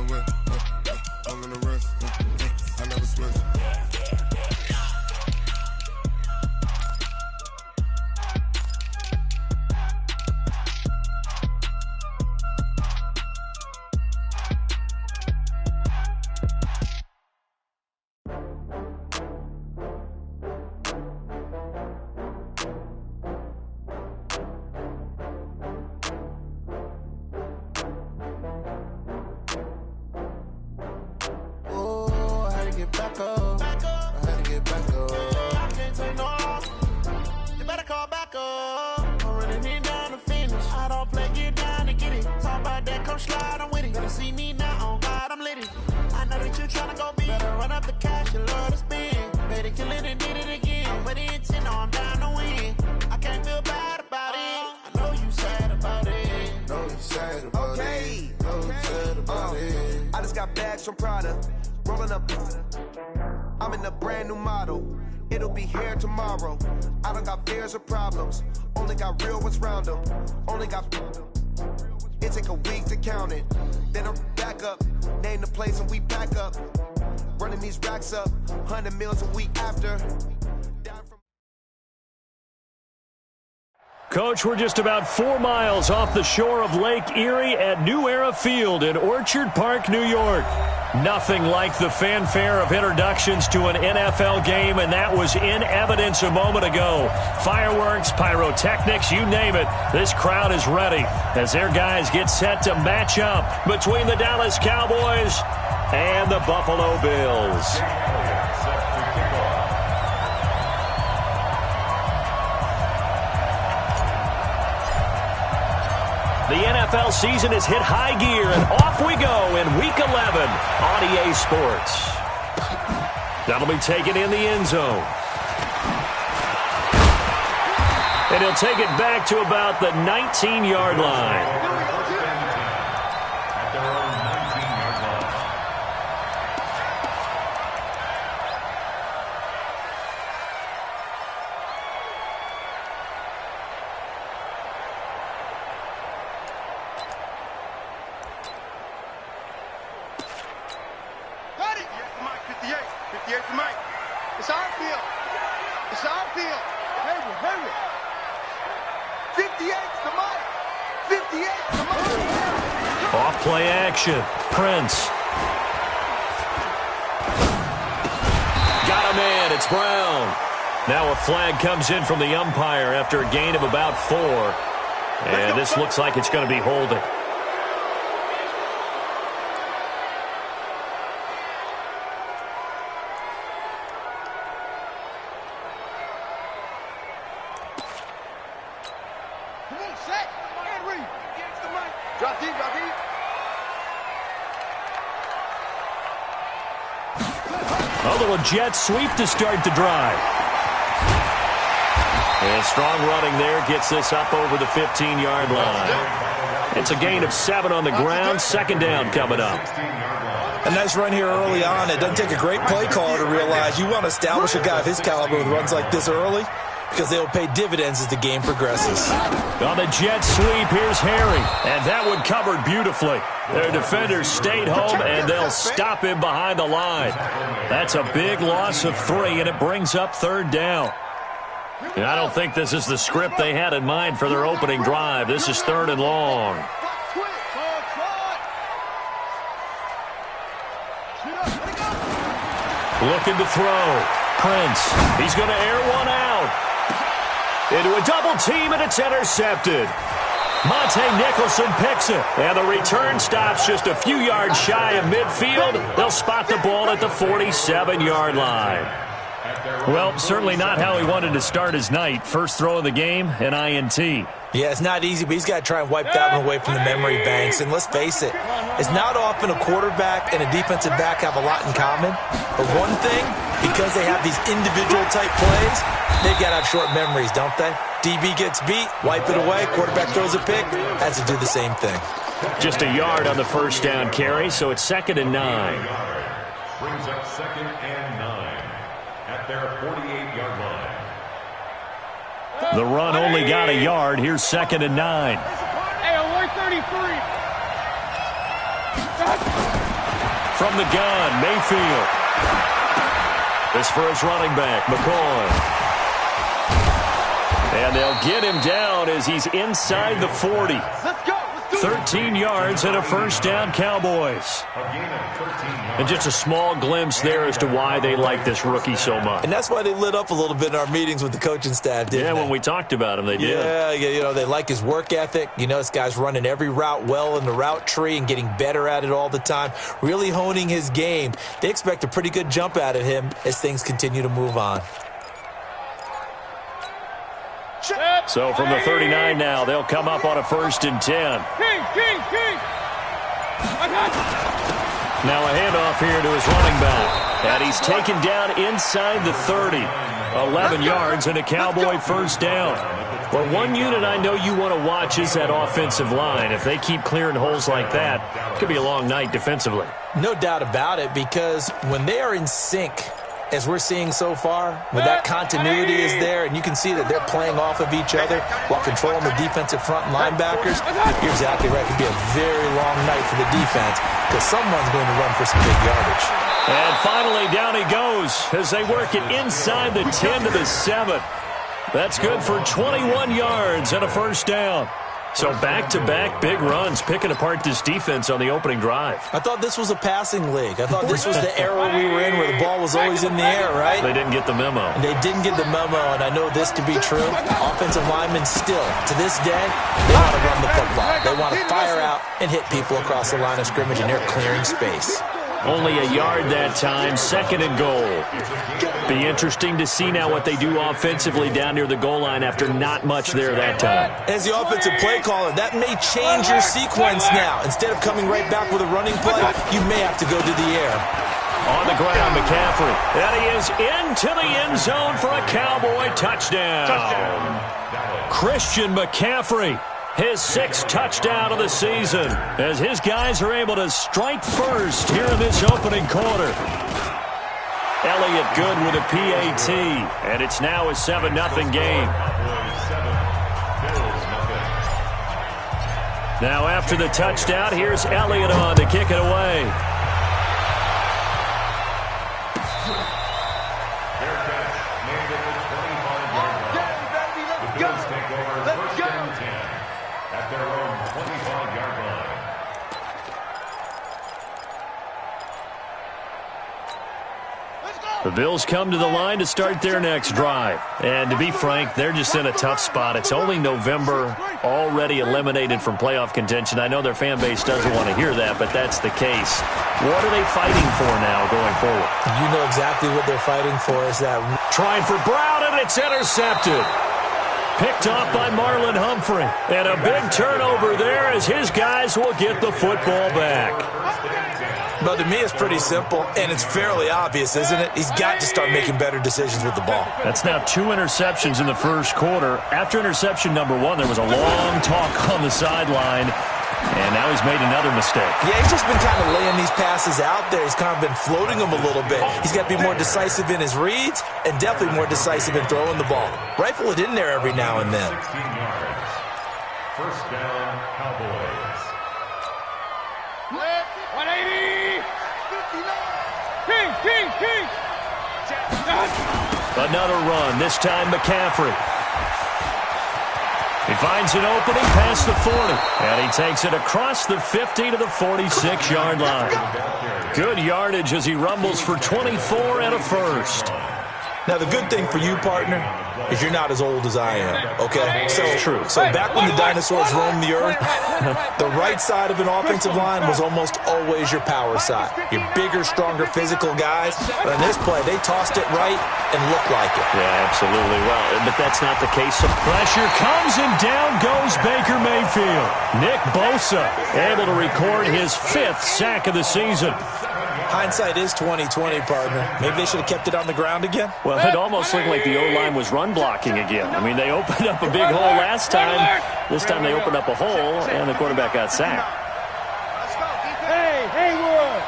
way. I'm in the rush. I never switch. I'm in a brand new model. It'll be here tomorrow. I don't got fears or problems. Only got real ones round them. Only got. It take a week to count it. Then I'm back up. Name the place and we back up. Running these racks up. 100 meals a week after. Coach, we're just about 4 miles off the shore of Lake Erie at New Era Field in Orchard Park, New York. Nothing like the fanfare of introductions to an NFL game, and that was in evidence a moment ago. Fireworks, pyrotechnics, you name it. This crowd is ready as their guys get set to match up between the Dallas Cowboys and the Buffalo Bills. The NFL season has hit high gear, and off we go in Week 11 on EA Sports. That'll be taken in the end zone. And he'll take it back to about the 19-yard line. Off-play action. Prince. Got a man. It's Brown. Now a flag comes in from the umpire after a gain of about 4. And this looks like it's going to be holding. A little jet sweep to start the drive. And strong running there gets this up over the 15-yard line. It's a gain of 7 on the ground. Second down coming up. A nice run here early on. It doesn't take a great play caller to realize you want to establish a guy of his caliber with runs like this early, because they'll pay dividends as the game progresses. On the jet sweep, here's Harry. And that one covered beautifully. Their defenders stayed home, and they'll stop him behind the line. That's a big loss of 3, and it brings up third down. And I don't think this is the script they had in mind for their opening drive. This is third and long. Looking to throw. Prince. He's going to air one out. Into a double team, and it's intercepted. Monte Nicholson picks it, and the return stops just a few yards shy of midfield. They'll spot the ball at the 47-yard line. Well, certainly not how he wanted to start his night. First throw of the game, an INT. Yeah, it's not easy, but he's got to try and wipe that one away from the memory banks. And let's face it, it's not often a quarterback and a defensive back have a lot in common. But one thing, because they have these individual-type plays, they've got to have short memories, don't they? DB gets beat, wipe it away, quarterback throws a pick, has to do the same thing. Just a yard on the first down carry, so it's 2nd and 9. Brings up 2nd and 9 at their 48-yard line. The run only got a yard. Here's 2nd and 9. Hey, on 133. from the gun, Mayfield. This for his running back, McCoy. And they'll get him down as he's inside the 40. Let's go. 13 yards and a first down, Cowboys. And just a small glimpse there as to why they like this rookie so much. And that's why they lit up a little bit in our meetings with the coaching staff, didn't they? When we talked about him, they did. Yeah, you know, they like his work ethic. You know, this guy's running every route well in the route tree and getting better at it all the time, really honing his game. They expect a pretty good jump out of him as things continue to move on. So from the 39 now, they'll come up on a 1st and 10. Now a handoff here to his running back. And he's taken down inside the 30. 11 yards and a Cowboy first down. Well, one unit I know you want to watch is that offensive line. If they keep clearing holes like that, it could be a long night defensively. No doubt about it, because when they are in sync, as we're seeing so far, when that continuity is there, and you can see that they're playing off of each other while controlling the defensive front linebackers, you're exactly right. It could be a very long night for the defense because someone's going to run for some big yardage. And finally, down he goes as they work it inside the 10 to the 7. That's good for 21 yards and a first down. So back-to-back big runs, picking apart this defense on the opening drive. I thought this was a passing league. I thought this was the era we were in where the ball was always in the air, right? They didn't get the memo. They didn't get the memo, and I know this to be true. Offensive linemen still, to this day, they want to run the football. They want to fire out and hit people across the line of scrimmage, and they're clearing space. Only a yard that time, 2nd and goal. Be interesting to see now what they do offensively down near the goal line after not much there that time. As the offensive play caller, that may change your sequence now. Instead of coming right back with a running play, you may have to go to the air. On the ground, McCaffrey. And he is into the end zone for a Cowboy touchdown. Christian McCaffrey. His 6th touchdown of the season as his guys are able to strike first here in this opening quarter. Elliott good with a PAT, and it's now a 7-0 game. Now after the touchdown, here's Elliott on to kick it away. The Bills come to the line to start their next drive. And to be frank, they're just in a tough spot. It's only November, already eliminated from playoff contention. I know their fan base doesn't want to hear that, but that's the case. What are they fighting for now going forward? You know exactly what they're fighting for is that. Trying for Brown, and it's intercepted. Picked off by Marlon Humphrey. And a big turnover there as his guys will get the football back. But to me, it's pretty simple, and it's fairly obvious, isn't it? He's got to start making better decisions with the ball. That's now 2 interceptions in the first quarter. After interception number 1, there was a long talk on the sideline, and now he's made another mistake. Yeah, he's just been kind of laying these passes out there. He's kind of been floating them a little bit. He's got to be more decisive in his reads and definitely more decisive in throwing the ball. Rifle it in there every now and then. 16 yards. First down, Cowboys. 180! Another run, this time McCaffrey. He finds an opening past the 40, and he takes it across the 50 to the 46-yard line. Good yardage as he rumbles for 24 and a first. Now, the good thing for you, partner, is you're not as old as I am, okay? So, true. So back when the dinosaurs roamed the earth, the right side of an offensive line was almost always your power side. Your bigger, stronger, physical guys. But in this play, they tossed it right and looked like it. Yeah, absolutely. Well, but that's not the case. Some pressure comes, and down goes Baker Mayfield. Nick Bosa able to record his 5th sack of the season. Hindsight is 20/20, partner. Maybe they should have kept it on the ground again. Well, it almost looked like the O-line was run blocking again. I mean, they opened up a big hole last time. This time they opened up a hole, and the quarterback got sacked. Hey, Haywood!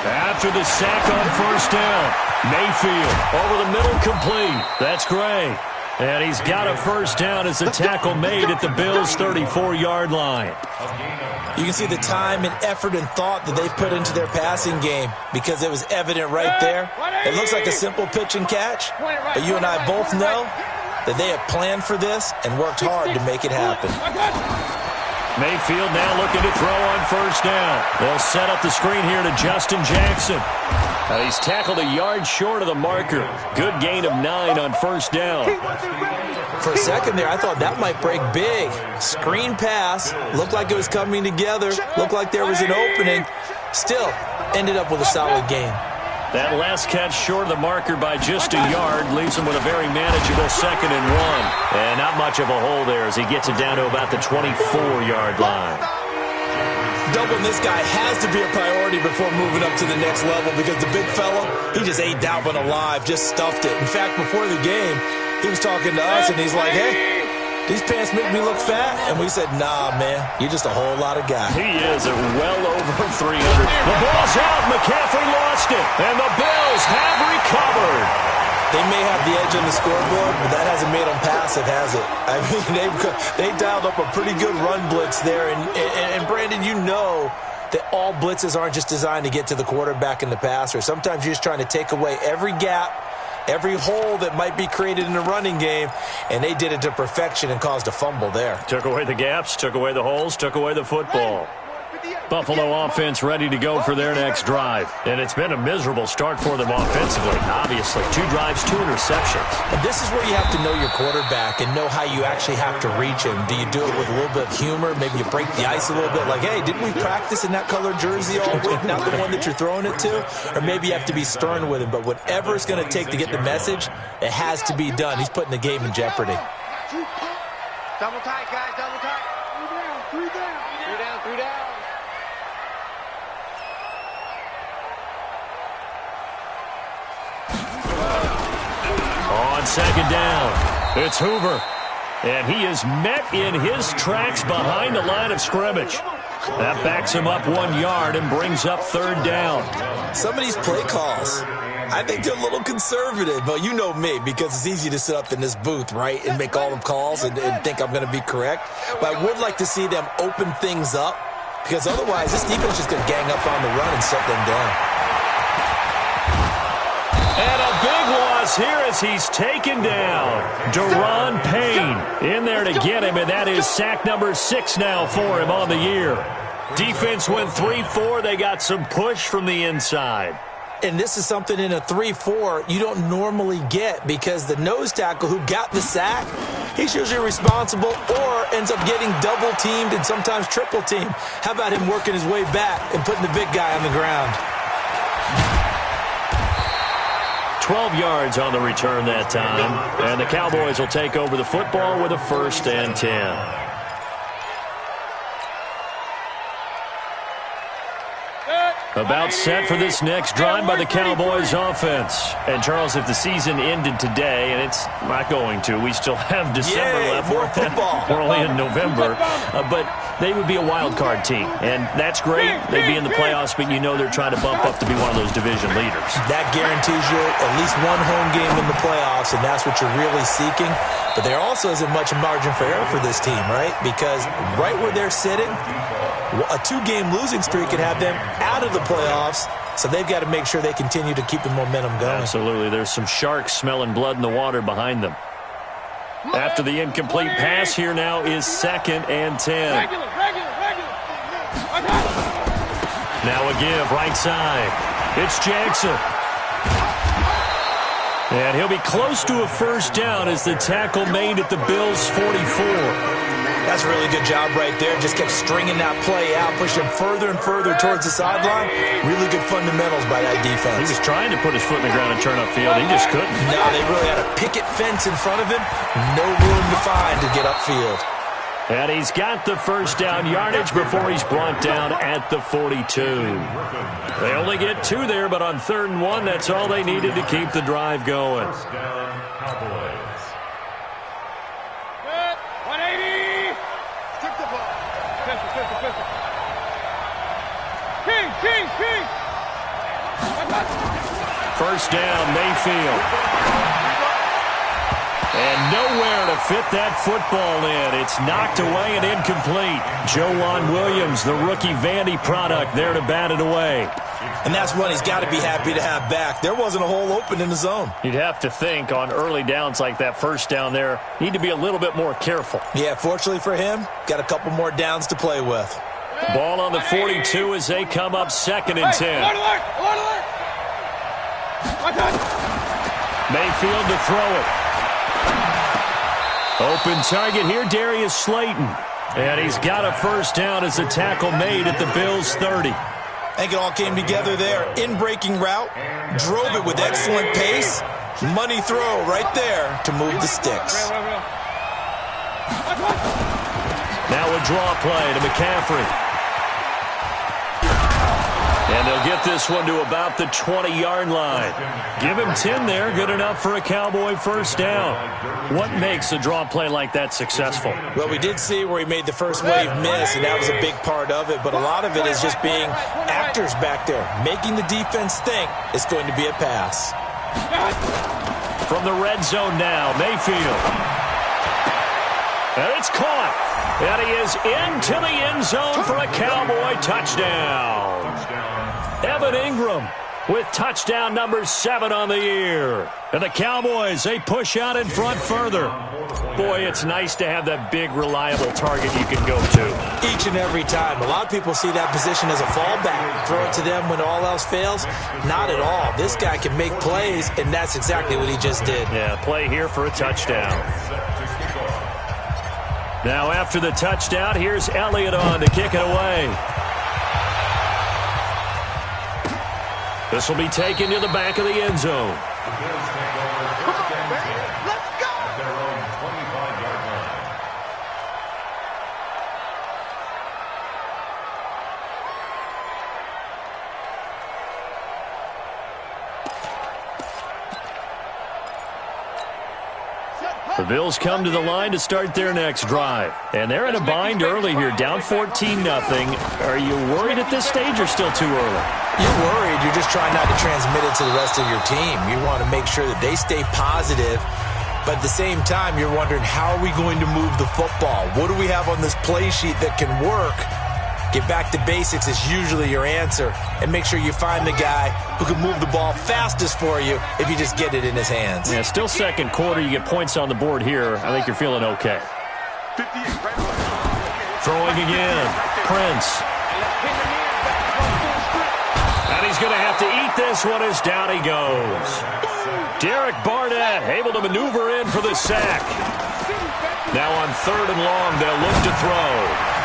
After the sack on first down, Mayfield over the middle complete. That's Gray. And he's got a first down as the tackle made at the Bills' 34-yard line. You can see the time and effort and thought that they put into their passing game because it was evident right there. It looks like a simple pitch and catch, but you and I both know that they have planned for this and worked hard to make it happen. Mayfield now looking to throw on first down. They'll set up the screen here to Justin Jackson. He's tackled a yard short of the marker. Good gain of 9 on first down. For a second there, I thought that might break big. Screen pass. Looked like it was coming together. Looked like there was an opening. Still, ended up with a solid gain. That last catch short of the marker by just a yard leaves him with a very manageable 2nd and 1. And not much of a hole there as he gets it down to about the 24-yard line. Doubling this guy has to be a priority before moving up to the next level because the big fella, he just ate that one alive, just stuffed it. In fact, before the game, he was talking to us, and he's like, hey, these pants make me look fat. And we said, nah, man, you're just a whole lot of guy. He is at well over 300. The ball's out. McCaffrey lost it, and the Bills have recovered. They may have the edge on the scoreboard, but that hasn't made them passive, has it? I mean, they dialed up a pretty good run blitz there. And Brandon, you know that all blitzes aren't just designed to get to the quarterback and the passer. Sometimes you're just trying to take away every gap, every hole that might be created in the running game, and they did it to perfection and caused a fumble there. Took away the gaps, took away the holes, took away the football. Buffalo offense ready to go for their next drive. And it's been a miserable start for them offensively, obviously. 2 drives, 2 interceptions. And this is where you have to know your quarterback and know how you actually have to reach him. Do you do it with a little bit of humor? Maybe you break the ice a little bit, like, hey, didn't we practice in that colored jersey all week, not the one that you're throwing it to? Or maybe you have to be stern with him. But whatever it's going to take to get the message, it has to be done. He's putting the game in jeopardy. Double tight, guys, double tight. 3 down, 3 down. 3 down, 3 down. On 2nd down, it's Hoover. And he is met in his tracks behind the line of scrimmage. That backs him up 1 yard and brings up 3rd down. Some of these play calls, I think they're a little conservative. But you know me, because it's easy to sit up in this booth, right, and make all the calls and think I'm going to be correct. But I would like to see them open things up, because otherwise this defense is just going to gang up on the run and shut them down. And a big loss here as he's taken down. Deron Payne in there to get him, and that is sack number 6 now for him on the year. Defense went 3-4. They got some push from the inside. And this is something in a 3-4 you don't normally get, because the nose tackle who got the sack, he's usually responsible or ends up getting double-teamed and sometimes triple-teamed. How about him working his way back and putting the big guy on the ground? 12 yards on the return that time. And the Cowboys will take over the football with a 1st and 10. About set for this next drive by the Cowboys offense. And, Charles, if the season ended today, and it's not going to, we still have December left. More football. We're only in November. But they would be a wild card team. And that's great. They'd be in the playoffs, but you know they're trying to bump up to be one of those division leaders. That guarantees you at least 1 home game in the playoffs, and that's what you're really seeking. But there also isn't much margin for error for this team, right? Because right where they're sitting, a 2-game losing streak could have them out of the playoffs, so they've got to make sure they continue to keep the momentum going. Absolutely. There's some sharks smelling blood in the water behind them. After the incomplete pass, here now is 2nd and 10. Now a give, right side. It's Jackson. And he'll be close to a 1st down as the tackle made at the Bills' 44. That's a really good job right there. Just kept stringing that play out, pushing further and further towards the sideline. Really good fundamentals by that defense. He was trying to put his foot in the ground and turn upfield. He just couldn't. No, they really had a picket fence in front of him. No room to find to get upfield. And he's got the 1st down yardage before he's brought down at the 42. They only get 2 there, but on 3rd and 1, that's all they needed to keep the drive going. First down, Mayfield. And nowhere to fit that football in. It's knocked away and incomplete. Joejuan Williams, the rookie Vandy product, there to bat it away. And that's one he's got to be happy to have back. There wasn't a hole open in the zone. You'd have to think on early downs like that first down there, need to be a little bit more careful. Yeah, fortunately for him, got a couple more downs to play with. Ball on the 42 as they come up 2nd and 10. Mayfield to throw it. Open target here, Darius Slayton. And he's got a first down as a tackle made at the Bills' 30. I think it all came together there. In-breaking route, drove it with excellent pace. Money throw right there to move the sticks. Now a draw play to McCaffrey. And they'll get this one to about the 20-yard line. Give him 10 there, good enough for a Cowboy first down. What makes a draw play like that successful? Well, we did see where he made the first wave miss, and that was a big part of it. But a lot of it is just being actors back there, making the defense think it's going to be a pass. From the red zone now, Mayfield. And it's caught. And he is into the end zone for a Cowboy touchdown. Evan Ingram with touchdown number 7 on the year. And the Cowboys, they push out in front further. Boy, it's nice to have that big, reliable target you can go to. Each and every time. A lot of people see that position as a fallback. Throw it to them when all else fails. Not at all. This guy can make plays, and that's exactly what he just did. Yeah, play here for a touchdown. Now after the touchdown, here's Elliott on to kick it away. This will be taken to the back of the end zone. The Bills come to the line to start their next drive. And they're in a bind early here, down 14-0. Are you worried at this stage or still too early? You're worried. You're just trying not to transmit it to the rest of your team. You want to make sure that they stay positive. But at the same time, you're wondering, how are we going to move the football? What do we have on this play sheet that can work? Get back to basics is usually your answer. And make sure you find the guy who can move the ball fastest for you if you just get it in his hands. Yeah, still second quarter. You get points on the board here. I think you're feeling okay. Throwing again. Prince. And he's going to have to eat this one as down he goes. Derek Barnett able to maneuver in for the sack. Now on 3rd and long, they'll look to throw.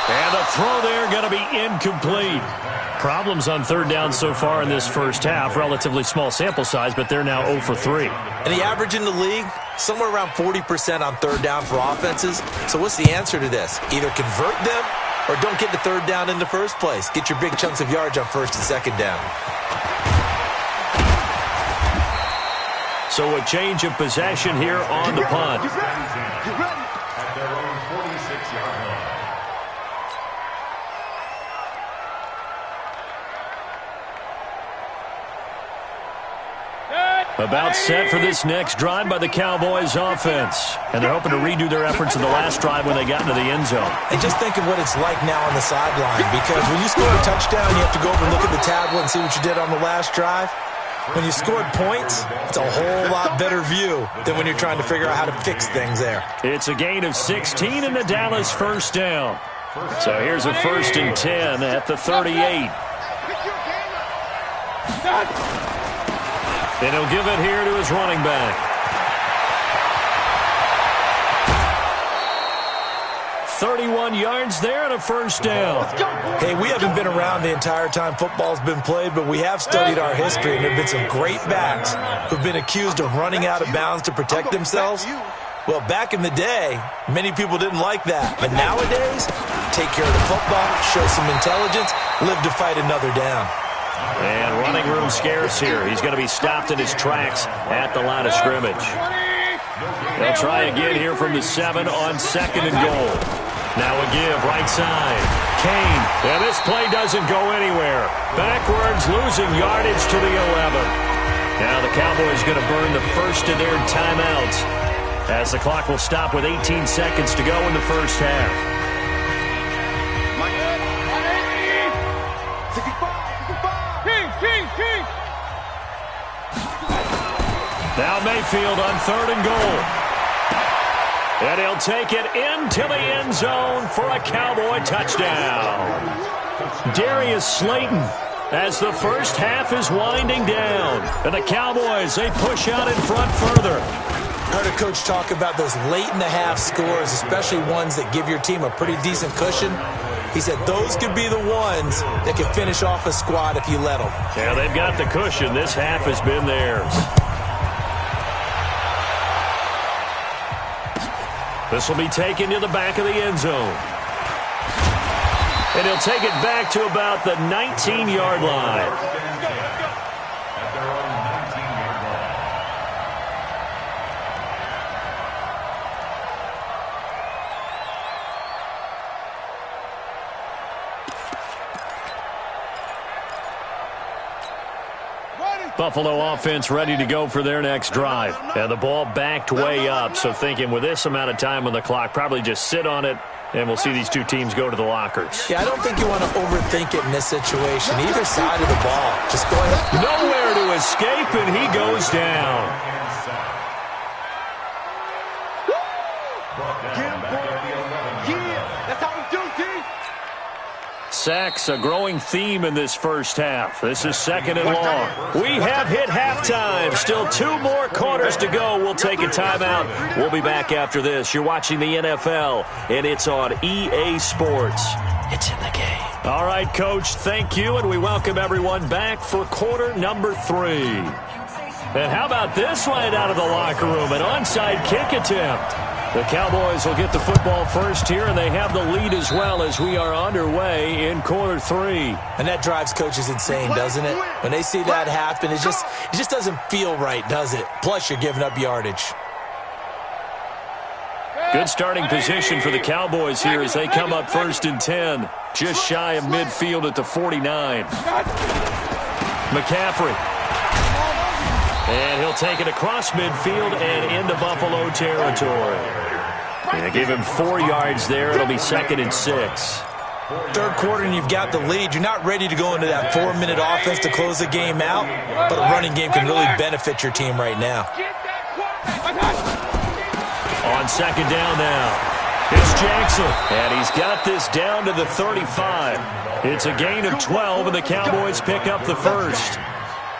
And the throw there going to be incomplete. Problems on 3rd down so far in this first half. Relatively small sample size, but they're now 0 for 3. And the average in the league, somewhere around 40% on 3rd down for offenses. So what's the answer to this? Either convert them or don't get the 3rd down in the first place. Get your big chunks of yards on 1st and 2nd down. So a change of possession here on the punt. At their own 46-yard line. About set for this next drive by the Cowboys offense. And they're hoping to redo their efforts in the last drive when they got into the end zone. And just think of what it's like now on the sideline, because when you score a touchdown, you have to go over and look at the tablet and see what you did on the last drive. When you scored points, it's a whole lot better view than when you're trying to figure out how to fix things there. It's a gain of 16 in the Dallas first down. So here's a 1st and 10 at the 38. And he'll give it here to his running back. 31 yards there and a first down. Hey, we haven't been around the entire time football's been played, but we have studied our history, and there have been some great backs who've been accused of running out of bounds to protect themselves. Well, back in the day, many people didn't like that. But nowadays, take care of the football, show some intelligence, live to fight another down. And running room scarce here. He's going to be stopped in his tracks at the line of scrimmage. They'll try again here from the 7 on 2nd and goal. Now a give, right side. Kane. And this play doesn't go anywhere. Backwards, losing yardage to the 11. Now the Cowboys going to burn the first of their timeouts as the clock will stop with 18 seconds to go in the first half. Now Mayfield on 3rd and goal. And he'll take it into the end zone for a Cowboy touchdown. Darius Slayton as the first half is winding down. And the Cowboys, they push out in front further. I heard a coach talk about those late-in-the-half scores, especially ones that give your team a pretty decent cushion. He said those could be the ones that could finish off a squad if you let them. Yeah, they've got the cushion. This half has been theirs. This will be taken to the back of the end zone. And he'll take it back to about the 19-yard line. Buffalo offense ready to go for their next drive. And the ball backed way up, so thinking with this amount of time on the clock, probably just sit on it, and we'll see these two teams go to the lockers. Yeah, I don't think you want to overthink it in this situation. Either side of the ball, just go ahead. Nowhere to escape, and he goes down. Sacks, a growing theme in this first half. This is 2nd and long. We have hit halftime. Still 2 more quarters to go. We'll take a timeout. We'll be back after this. You're watching the NFL, and it's on EA Sports. It's in the game. All right, Coach, thank you, and we welcome everyone back for quarter number 3. And how about this right out of the locker room? An onside kick attempt. The Cowboys will get the football first here, and they have the lead as well as we are underway in quarter 3. And that drives coaches insane, doesn't it? When they see that happen, it just doesn't feel right, does it? Plus, you're giving up yardage. Good starting position for the Cowboys here as they come up 1st and 10. Just shy of midfield at the 49. McCaffrey. And he'll take it across midfield and into Buffalo territory. And give him 4 yards there. It'll be 2nd and 6. Third quarter and you've got the lead. You're not ready to go into that 4-minute offense to close the game out, but a running game can really benefit your team right now. On 2nd down now, it's Jackson. And he's got this down to the 35. It's a gain of 12, and the Cowboys pick up the first.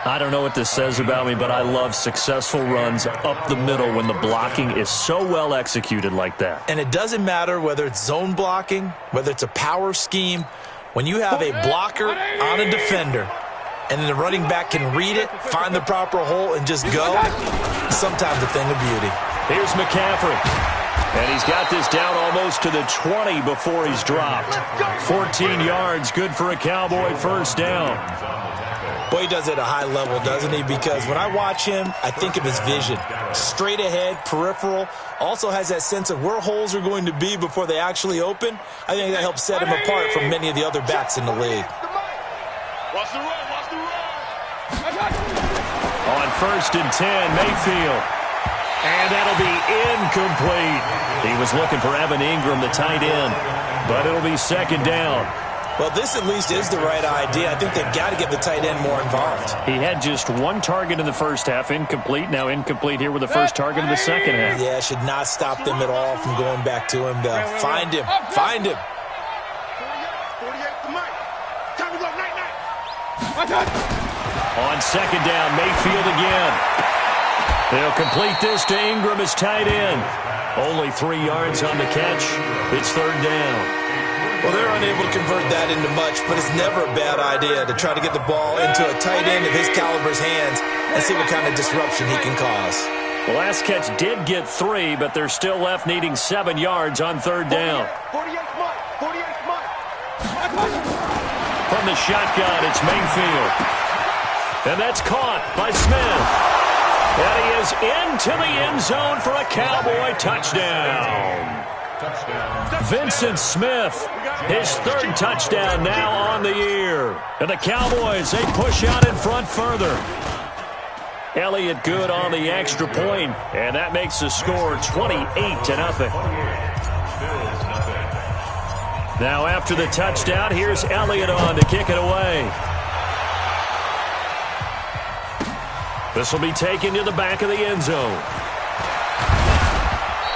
I don't know what this says about me, but I love successful runs up the middle when the blocking is so well executed like that. And it doesn't matter whether it's zone blocking, whether it's a power scheme. When you have a blocker on a defender and then the running back can read it, find the proper hole, and just go, sometimes a thing of beauty. Here's McCaffrey. And he's got this down almost to the 20 before he's dropped. 14 yards, good for a Cowboy first down. Boy, he does it at a high level, doesn't he? Because when I watch him, I think of his vision. Straight ahead, peripheral. Also has that sense of where holes are going to be before they actually open. I think that helps set him apart from many of the other backs in the league. Watch the run, watch the run. On 1st and 10, Mayfield. And that'll be incomplete. He was looking for Evan Ingram, the tight end. But it'll be 2nd down. Well, this at least is the right idea. I think they've got to get the tight end more involved. He had just 1 target in the first half, incomplete. Now incomplete here with the first target in the second half. Yeah, should not stop them at all from going back to him to find him. Find him. 48 to Mike. Time to go, night. On 2nd down, Mayfield again. They'll complete this to Ingram as tight end. Only 3 yards on the catch. It's 3rd down. Well, they're unable to convert that into much, but it's never a bad idea to try to get the ball into a tight end of his caliber's hands and see what kind of disruption he can cause. The last catch did get 3, but they're still left needing 7 yards on 3rd down. 48 Mike. 48 Mike. From the shotgun, it's Mayfield. And that's caught by Smith. And he is into the end zone for a Cowboy touchdown. Vincent Smith, his 3rd touchdown now on the year. And the Cowboys, they push out in front further. Elliott good on the extra point, and that makes the score 28-0. Now after the touchdown, here's Elliott on to kick it away. This will be taken to the back of the end zone.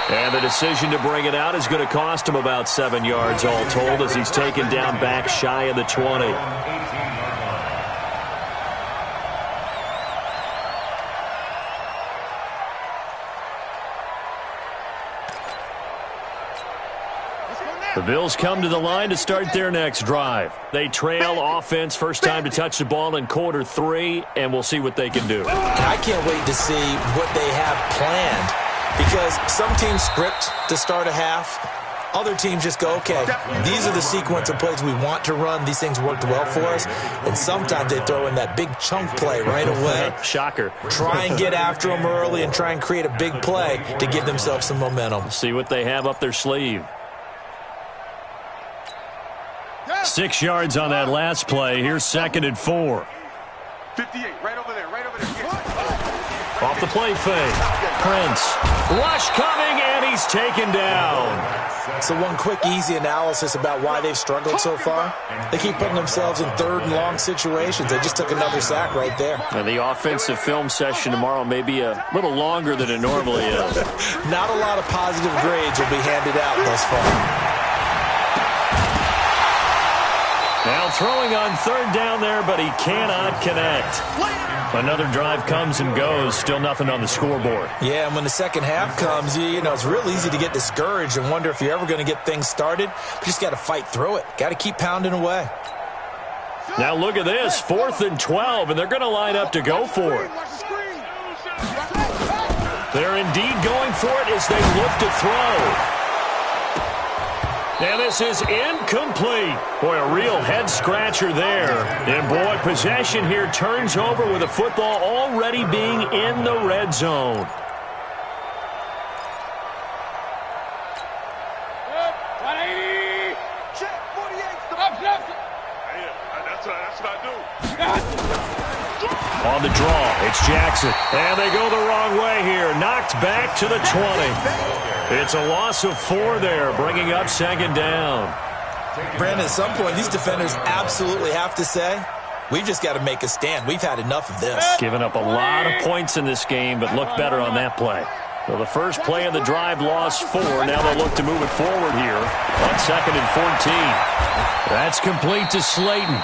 And the decision to bring it out is going to cost him about 7 yards all told as he's taken down back shy of the 20. The Bills come to the line to start their next drive. They trail offense, first time to touch the ball in quarter 3, and we'll see what they can do. I can't wait to see what they have planned because some teams script to start a half. Other teams just go, okay, these are the sequence of plays we want to run. These things worked well for us. And sometimes they throw in that big chunk play right away. Shocker. Try and get after them early and try and create a big play to give themselves some momentum. See what they have up their sleeve. 6 yards on that last play. Here's 2nd and 4. 58, right over there, right over there. Off the play fake. Prince. Rush coming, and he's taken down. So one quick, easy analysis about why they've struggled so far. They keep putting themselves in 3rd and long situations. They just took another sack right there. And the offensive film session tomorrow may be a little longer than it normally is. Not a lot of positive grades will be handed out thus far. Now throwing on 3rd down there, but he cannot connect. Another drive comes and goes. Still nothing on the scoreboard. Yeah, and when the second half comes, you know, it's real easy to get discouraged and wonder if you're ever going to get things started. You just got to fight through it. Got to keep pounding away. Now look at this. 4th and 12, and they're going to line up to go for it. They're indeed going for it as they look to throw. And this is incomplete. Boy, a real head-scratcher there. And, boy, possession here turns over with the football already being in the red zone. On the draw, it's Jackson. And they go the wrong way here. Knocked back to the 20. It's a loss of 4 there, bringing up 2nd down. Brandon, at some point, these defenders absolutely have to say, we've just got to make a stand. We've had enough of this. Giving up a lot of points in this game, but look better on that play. So the first play of the drive lost 4. Now they'll look to move it forward here on 2nd and 14. That's complete to Slayton.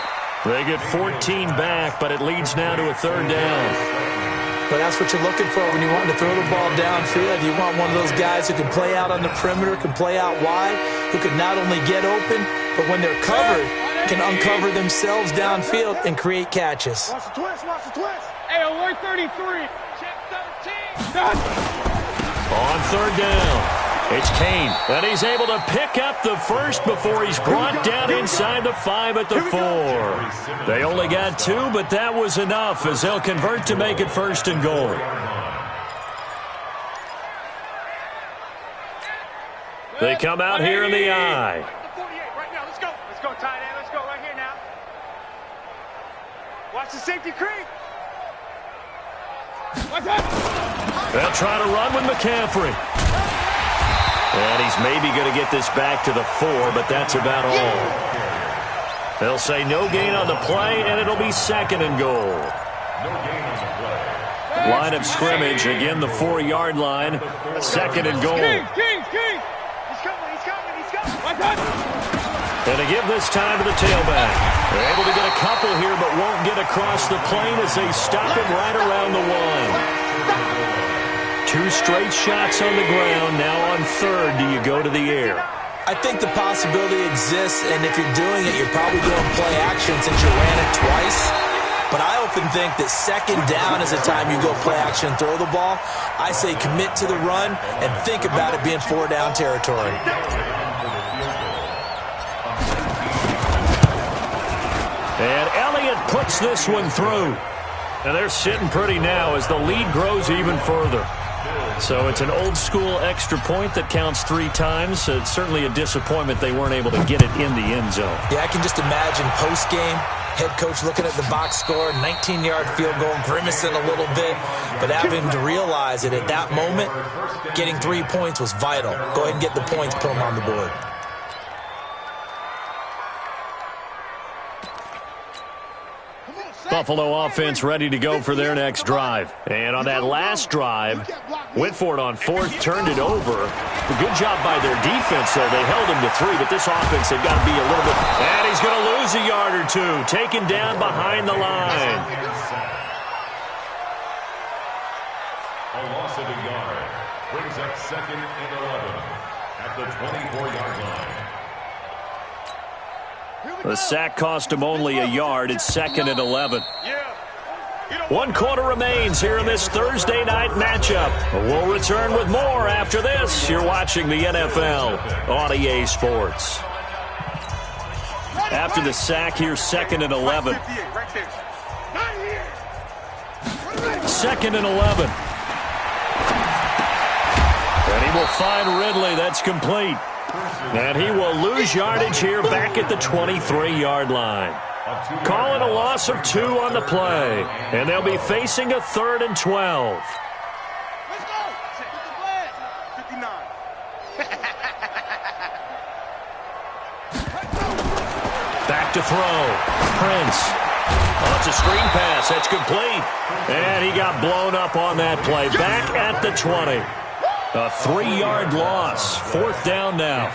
They get 14 back, but it leads now to a 3rd down. But that's what you're looking for when you want to throw the ball downfield. You want one of those guys who can play out on the perimeter, can play out wide, who can not only get open, but when they're covered, can uncover themselves downfield and create catches. Watch the twist, watch the twist. Hey, 133. Check 13. On 3rd down. It's Kane, and he's able to pick up the first before he's brought down inside the 5 at the 4. They only got 2, but that was enough as they'll convert to make it 1st and goal. They come out here in the I. 48 right now. Let's go. Let's go, tight end. Let's go right here now. Watch the safety creep. They'll try to run with McCaffrey. And he's maybe going to get this back to the 4, but that's about all. They'll say no gain on the play, and it'll be 2nd and goal. Line of scrimmage, again the 4-yard line, 2nd and goal. He's coming. And to give this time to the tailback. They're able to get a couple here, but won't get across the plane as they stop him right around the 1. 2 straight shots on the ground. Now on 3rd, do you go to the air? I think the possibility exists, and if you're doing it, you're probably doing play action since you ran it twice. But I often think that 2nd down is the time you go play action and throw the ball. I say commit to the run and think about it being 4-down territory. And Elliott puts this one through. And they're sitting pretty now as the lead grows even further. So it's an old-school extra point that counts 3 times. So it's certainly a disappointment they weren't able to get it in the end zone. Yeah, I can just imagine post-game Head coach looking at the box score, 19-yard field goal, grimacing a little bit, but having to realize that at that moment, getting 3 points was vital. Go ahead and get the points, put them on the board. Buffalo offense ready to go for their next drive. And on that last drive, went for it on fourth, turned it over. A good job by their defense, though. They held him to 3, but this offense had got to be a little bit... And he's going to lose a yard or 2, taken down behind the line. A loss of a yard brings up 2nd and 11 at the 24-yard line. The sack cost him only a yard. It's 2nd and 11. 1 quarter remains here in this Thursday night matchup. We'll return with more after this. You're watching the NFL on EA Sports. After the sack, here's 2nd and 11. 2nd and 11. And he will find Ridley. That's complete. And he will lose yardage here back at the 23-yard line. Call it a loss of 2 on the play. And they'll be facing a 3rd and 12. Let's go. 59. Back to throw. Prince. Oh, it's a screen pass. That's complete. And he got blown up on that play. Back at the 20. A 3-yard loss. 4th down now.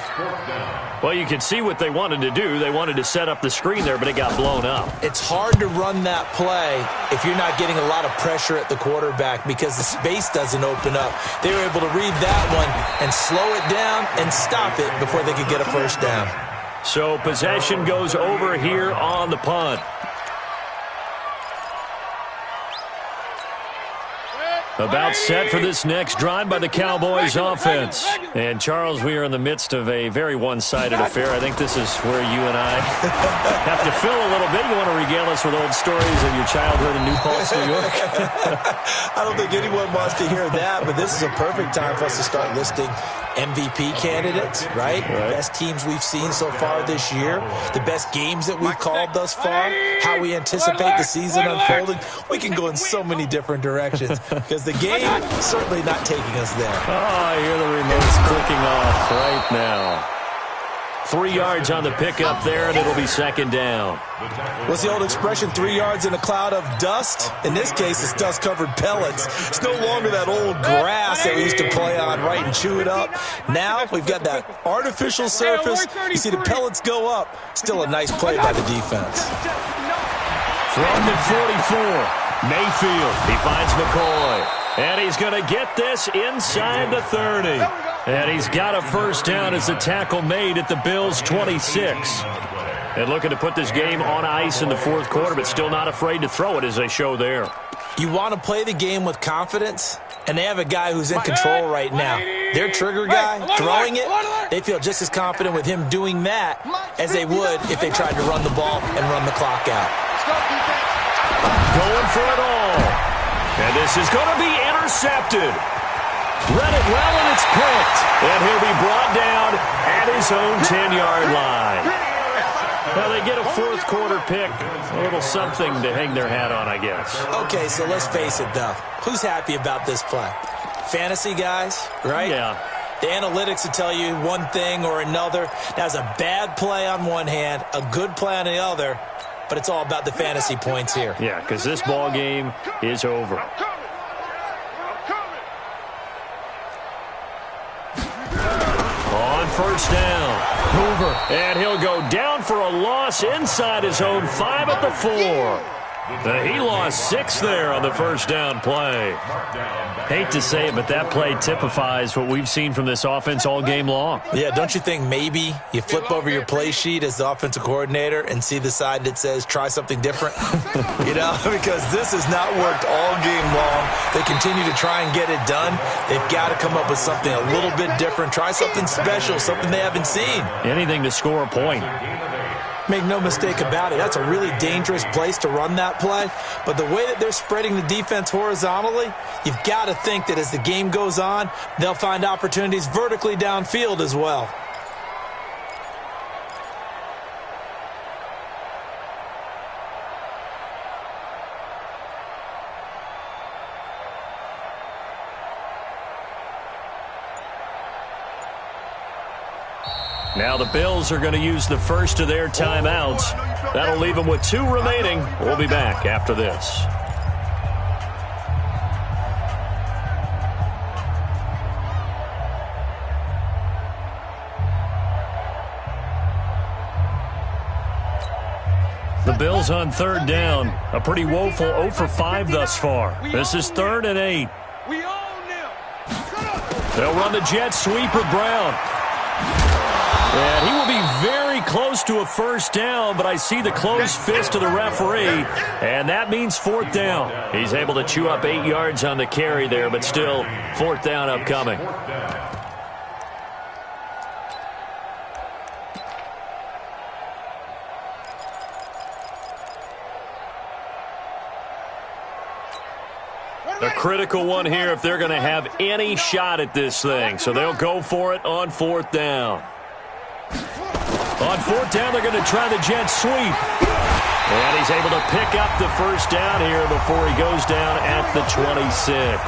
Well, you can see what they wanted to do. They wanted to set up the screen there, but it got blown up. It's hard to run that play if you're not getting a lot of pressure at the quarterback because the space doesn't open up. They were able to read that one and slow it down and stop it before they could get a first down. So possession goes over here on the punt. About set for this next drive by the Cowboys offense. And, Charles, we are in the midst of a very one-sided affair. I think this is where you and I have to fill a little bit. You want to regale us with old stories of your childhood in New Paltz, New York? I don't think anyone wants to hear that, but this is a perfect time for us to start listing MVP candidates, right? Best teams we've seen so far this year, the best games that we've called thus far, how we anticipate the season unfolding. We can go in so many different directions because the game certainly not taking us there. Oh, I hear the remotes clicking off right now. 3 yards on the pickup there, and it'll be 2nd down. What's the old expression, 3 yards in a cloud of dust? In this case, it's dust-covered pellets. It's no longer that old grass that we used to play on, right, and chew it up. Now we've got that artificial surface. You see the pellets go up. Still a nice play by the defense. From the 44, Mayfield. He finds McCoy. And he's going to get this inside the 30. And he's got a first down as the tackle made at the Bills' 26. And looking to put this game on ice in the 4th quarter, but still not afraid to throw it as they show there. You want to play the game with confidence, and they have a guy who's in control right now. Their trigger guy, throwing it, they feel just as confident with him doing that as they would if they tried to run the ball and run the clock out. Going for it all. And this is going to be intercepted. Read it well, and it's picked. And he'll be brought down at his own 10-yard line. Well, they get a 4th quarter pick. A little something to hang their hat on, I guess. Okay, so let's face it, though. Who's happy about this play? Fantasy guys, right? Yeah. The analytics will tell you one thing or another. That's a bad play on one hand, a good play on the other. But it's all about the fantasy points here. Yeah, because this ball game is over. On first down, Hoover. And he'll go down for a loss inside his own 5 at the 4. He lost 6 there on the first down play. Hate to say it, but that play typifies what we've seen from this offense all game long. Yeah, don't you think maybe you flip over your play sheet as the offensive coordinator and see the side that says try something different? Because this has not worked all game long. They continue to try and get it done. They've got to come up with something a little bit different. Try something special, something they haven't seen. Anything to score a point. Make no mistake about it, that's a really dangerous place to run that play. But the way that they're spreading the defense horizontally, you've got to think that as the game goes on, they'll find opportunities vertically downfield as well. Now the Bills are going to use the first of their timeouts. That'll leave them with 2 remaining. We'll be back after this. The Bills on 3rd down. A pretty woeful 0 for 5 thus far. This is 3rd and 8. They'll run the jet sweep with Brown. And he will be very close to a first down, but I see the closed fist of the referee, and that means 4th down. He's able to chew up 8 yards on the carry there, but still 4th down upcoming. A critical one here if they're going to have any shot at this thing. So they'll go for it on 4th down. On 4th down, they're going to try the jet sweep. And he's able to pick up the first down here before he goes down at the 26.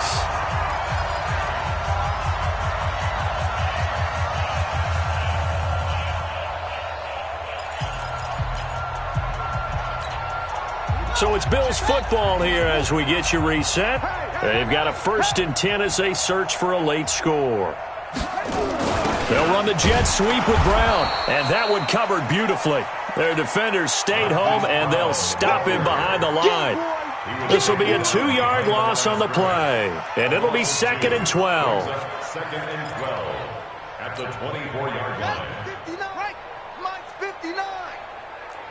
So it's Bills football here as we get you reset. They've got a 1st and 10 as they search for a late score. They'll run the jet sweep with Brown, and that one covered beautifully. Their defenders stayed home, and they'll stop him behind the line. This will be a 2-yard loss on the play, and it'll be 2nd and 12. 2nd and 12 at the 24-yard line. 59. Mike's 59.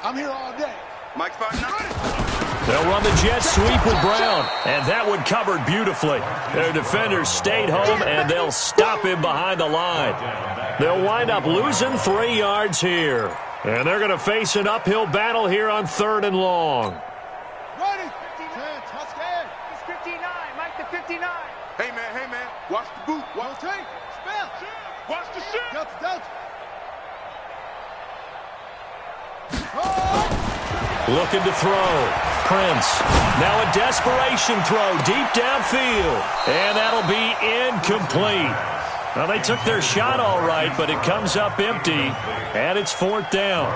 I'm here all day. Mike's 59. They'll run the jet sweep with Brown, and that one covered beautifully. Their defenders stayed home, and they'll stop him behind the line. They'll wind up losing 3 yards here. And they're going to face an uphill battle here on 3rd and long. Ready. Touch scared. He's 59. Mike the 59. Hey, man. Watch the boot. Watch the tape. Spell. Watch the shit. Delta. Looking to throw. Prince. Now a desperation throw deep downfield. And that'll be incomplete. Well, they took their shot all right, but it comes up empty. And it's 4th down.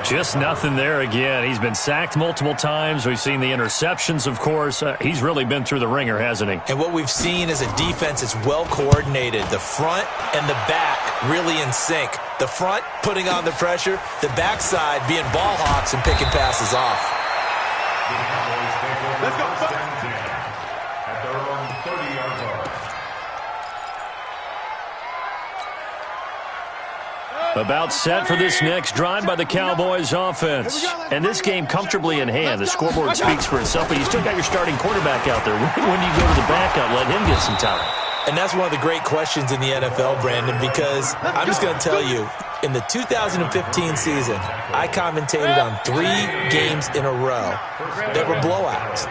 Just nothing there again. He's been sacked multiple times. We've seen the interceptions, of course. He's really been through the ringer, hasn't he? And what we've seen is a defense that's well coordinated. The front and the back really in sync. The front putting on the pressure, the backside being ball hawks and picking passes off. Let's go. At their own 30-yard line. About set for this next drive by the Cowboys offense. And this game comfortably in hand. The scoreboard speaks for itself, but you still got your starting quarterback out there. When do you go to the backup, let him get some time? And that's one of the great questions in the NFL, Brandon, because I'm just going to tell you, in the 2015 season, I commentated on 3 games in a row that were blowouts.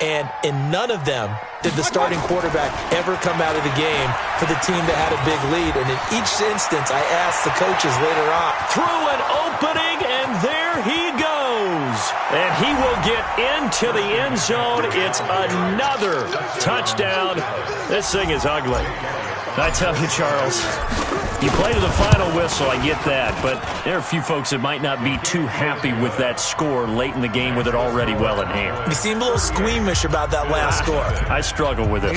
And in none of them did the starting quarterback ever come out of the game for the team that had a big lead. And in each instance, I asked the coaches later on. Through an opening, and there he goes. And he will get into the end zone. It's another touchdown. This thing is ugly. I tell you, Charles, you play to the final whistle, I get that, but there are a few folks that might not be too happy with that score late in the game with it already well in hand. You seem a little squeamish about that last score. I struggle with it.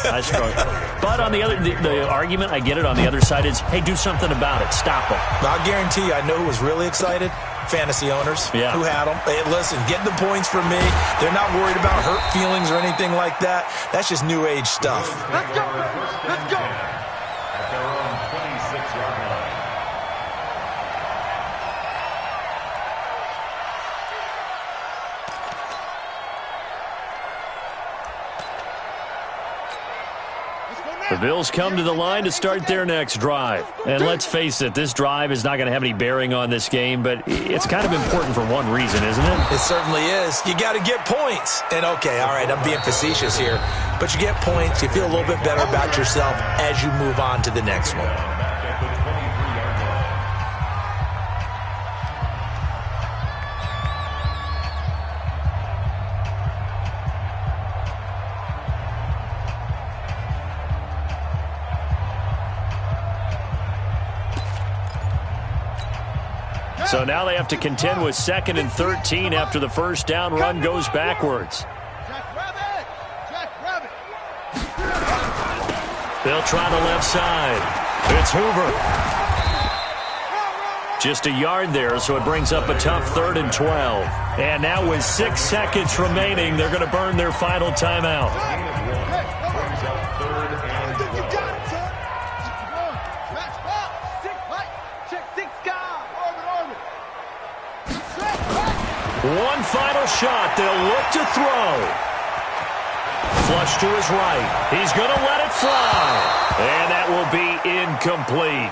I struggle. But on the other, the argument, I get it, on the other side is, hey, do something about it. Stop them. I'll guarantee you, I know who was really excited. Fantasy owners who had them. Hey, listen, get the points for me. They're not worried about hurt feelings or anything like that. That's just new age stuff. Let's go. At their own 26-yard line. The Bills come to the line to start their next drive. And let's face it, this drive is not going to have any bearing on this game, but it's kind of important for one reason, isn't it? It certainly is. You got to get points. And okay, all right, I'm being facetious here, but you get points, you feel a little bit better about yourself as you move on to the next one. At the 23-yard line. So now they have to contend with 2nd and 13 after the first down run goes backwards. They'll try the left side. It's Hoover. Just a yard there, so it brings up a tough 3rd and 12. And now with 6 seconds remaining, they're going to burn their final timeout. One final shot. They'll look to throw. Flush to his right. He's going to let it fly. And that will be incomplete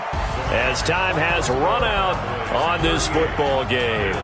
as time has run out on this football game.